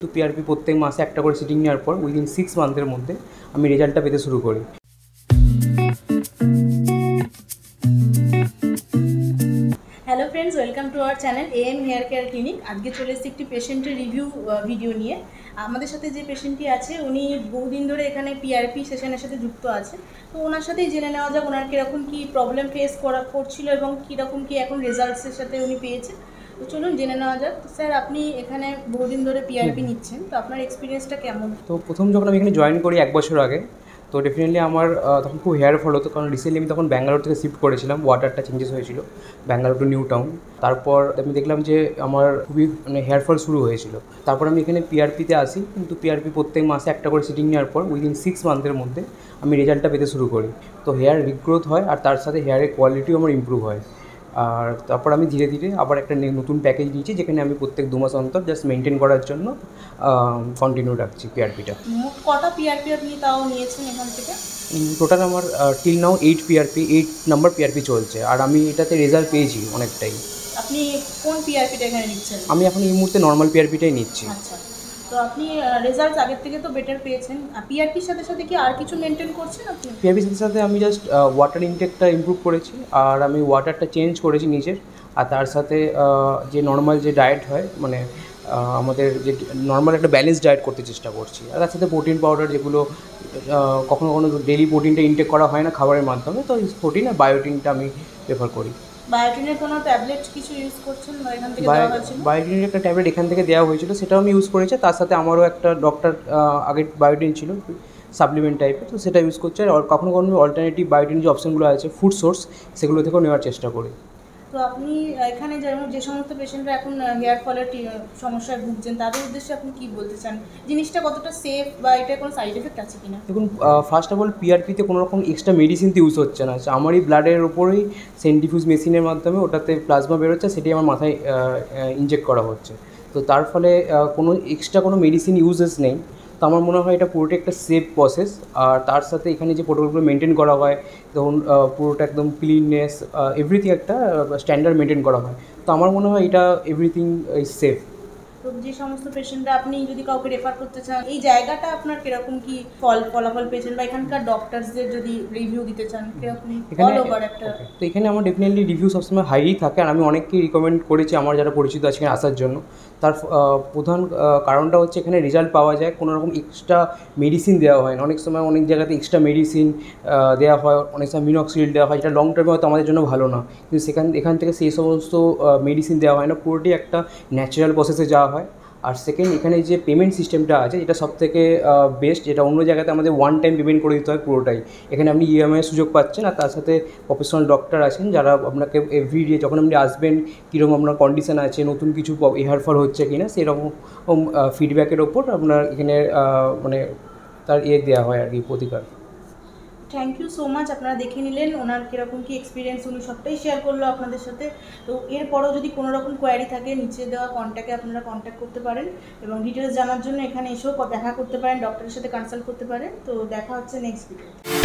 তো পিআরপি প্রত্যেক মাসে একটা করে সিটিং নেওয়ার পর উইদিন 6 মান্থের মধ্যে আমি রেজাল্টটা পেতে শুরু করি। Hello friends, welcome to our channel AM hair care clinic. আজকে চলে এসেছি একটি পেশেন্টের রিভিউ ভিডিও নিয়ে। আমাদের সাথে যে পেশেন্টটি আছে উনি বহুদিন ধরে এখানে পিআরপি সেশনের সাথে যুক্ত আছে। তো ওনার সাথেই জেনে নেওয়া যাক ওনার কীরকম কী প্রবলেম ফেস করছিল এবং কীরকম কী এখন রেজাল্টসের সাথে উনি পেয়েছে। তো চলুন জেনে নেওয়া যাক। তো স্যার, আপনি এখানে বহুদিন ধরে পিআরপি নিচ্ছেন, তো আপনার এক্সপিরিয়েন্সটা কেমন? তো প্রথম যখন আমি এখানে জয়েন করি 1 বছর আগে, তো ডেফিনেটলি আমার তখন খুব হেয়ার ফল হতো, কারণ রিসেন্টলি আমি তখন ব্যাঙ্গালোর থেকে শিফট করেছিলাম। ওয়াটারটা চেঞ্জেস হয়েছিল ব্যাঙ্গালোর টু নিউ টাউন। তারপর আমি দেখলাম যে আমার খুবই হেয়ার ফল শুরু হয়েছিল। তারপর আমি এখানে পিআরপিতে আসি, কিন্তু পিআরপি প্রত্যেক মাসে একটা করে সিটিং নেওয়ার পর উইদিন 6 মান্থের মধ্যে আমি রেজাল্টটা পেতে শুরু করি। তো হেয়ার রিগ্রোথ হয় আর তার সাথে হেয়ারের কোয়ালিটিও আমার ইম্প্রুভ হয়। আর তারপর আমি ধীরে ধীরে আবার একটা নতুন প্যাকেজ নিয়েছি, যেখানে আমি প্রত্যেক 2 মাস অন্তর জাস্ট মেনটেন করার জন্য কন্টিনিউ রাখছি পিআরপিটা। মোট কটা পিআরপি আপনি তাও নিয়েছেন এখান থেকে? টোটাল আমার টিল নাও 8 নাম্বার পিআরপি চলছে, আর আমি এটাতে রেজাল্ট পেয়েছি অনেকটাই। আপনি কোন পিআরপিটা এখানে নিচ্ছেন? আমি এখন এই মুহূর্তে নর্মাল পিআরপিটাই নিচ্ছি। আচ্ছা, তো আপনি রেজাল্ট আগের থেকে তো বেটার পেয়েছেন। পিআরপির সাথে সাথে কি আর কিছু মেনটেন করছেন আপনি? পিআরপির সাথে সাথে আমি জাস্ট ওয়াটার ইনটেকটা ইমপ্রুভ করেছি, আর আমি ওয়াটারটা চেঞ্জ করেছি নিজের। আর তার সাথে যে নর্মাল যে ডায়েট হয়, মানে আমাদের যে নর্মাল একটা ব্যালেন্স ডায়েট করতে চেষ্টা করছি। আর তার সাথে প্রোটিন পাউডার, যেগুলো কখনো কখনো ডেলি প্রোটিনটা ইনটেক করা হয় না খাবারের মাধ্যমে, তো এই প্রোটিন আর বায়োটিনটা আমি প্রেফার করি। বায়োটিনের কোনো ট্যাবলেট কিছু ইউজ করছেন বা এখান থেকে দেওয়া হয়েছিল? বায়োটিনের একটা ট্যাবলেট এখান থেকে দেওয়া হয়েছিল, সেটাও আমি ইউজ করেছি। তার সাথে আমারও একটা ডক্টর আগে বায়োটিন ছিল সাপ্লিমেন্ট টাইপের, তো সেটা ইউজ করছি। আর কখনো কখনো অল্টারনেটিভ বায়োটিন যে অপশনগুলো আছে ফুড সোর্স, সেগুলো থেকেও নেওয়ার চেষ্টা করি। তো আপনি এখানে যেমন যে সমস্ত পেশেন্টরা এখন হেয়ার ফলের সমস্যায় ভুগছেন, তাদের উদ্দেশ্যে আপনি কী বলতে চান? জিনিসটা কতটা সেফ বা এটা কোনো সাইড এফেক্ট আছে কিনা? দেখুন, ফার্স্ট অফ অল পিআরপিতে কোনো রকম এক্সট্রা মেডিসিন তো ইউজ হচ্ছে না। আমারই ব্লাডের ওপরেই সেন্ট্রিফিউজ মেশিনের মাধ্যমে ওটাতে প্লাজমা বেরোচ্ছে, সেটি আমার মাথায় ইনজেক্ট করা হচ্ছে। তো তার ফলে কোনো এক্সট্রা কোনো মেডিসিন ইউজেস নেই। তো আমার মনে হয় এটা পুরোটা একটা সেফ প্রসেস। আর তার সাথে এখানে যে প্রোটোকলগুলো মেনটেন করা হয়, ধরুন পুরোটা একদম ক্লিননেস, এভরিথিং একটা স্ট্যান্ডার্ড মেনটেন করা হয়। তো আমার মনে হয় এটা এভরিথিং ইজ সেফ। তো যে সমস্ত পেশেন্টরা আপনি যদি কাউকে রেফার করতে চান, এই জায়গাটা আপনার কিরকম কি ফলাফল পেয়েছেন, বা এখানকার ডক্টরসদের যদি রিভিউ দিতে চান কিরকম অল ওভার একটা? তো এখানে আমার ডেফিনেটলি রিভিউ সবসময় হাইই থাকে, আর আমি অনেককেই রিকমেন্ড করেছি আমার যারা পরিচিত আছে এখানে আসার জন্য। তার প্রধান কারণটা হচ্ছে এখানে রেজাল্ট পাওয়া যায়, কোনো রকম এক্সট্রা মেডিসিন দেওয়া হয় না। অনেক সময় অনেক জায়গাতে এক্সট্রা মেডিসিন দেওয়া হয়, অনেক সময় মিনক্সিডিল দেওয়া হয়, যেটা লং টার্মে হয়তো আমাদের জন্য ভালো না। কিন্তু এখান থেকে সেই সমস্ত মেডিসিন দেওয়া হয় না, পুরোটি একটা ন্যাচারাল প্রসেসে যাওয়া হয়। আর সেকেন্ড, এখানে যে পেমেন্ট সিস্টেমটা আছে, এটা সবথেকে বেস্ট, যেটা অন্য জায়গাতে আমাদের ওয়ান টাইম পেমেন্ট করে দিতে হয় পুরোটাই। এখানে আপনি ইএমআইয়ের সুযোগ পাচ্ছেন, আর তার সাথে প্রফেশনাল ডক্টর আছেন যারা আপনাকে এভরিডে যখন আপনি আসবেন, কীরকম আপনার কন্ডিশন আছে, নতুন কিছু হেয়ার ফল হচ্ছে কিনা, সেরকম ফিডব্যাকের ওপর আপনার এখানে মানে তার দেওয়া হয় আর কি, প্রতিকার। Thank you so much. আপনারা দেখে নিলেন ওনার কীরকম কী এক্সপিরিয়েন্স, উনি সবটাই শেয়ার করলো আপনাদের সাথে। তো এরপরও যদি কোনো রকম কোয়ারি থাকে, নিচে দেওয়া কন্ট্যাক্টে আপনারা কন্ট্যাক্ট করতে পারেন, এবং ডিটেলস জানার জন্য এখানে এসেও দেখা করতে পারেন, ডক্টরের সাথে কনসাল্ট করতে পারেন। তো দেখা হচ্ছে নেক্সট ভিডিও।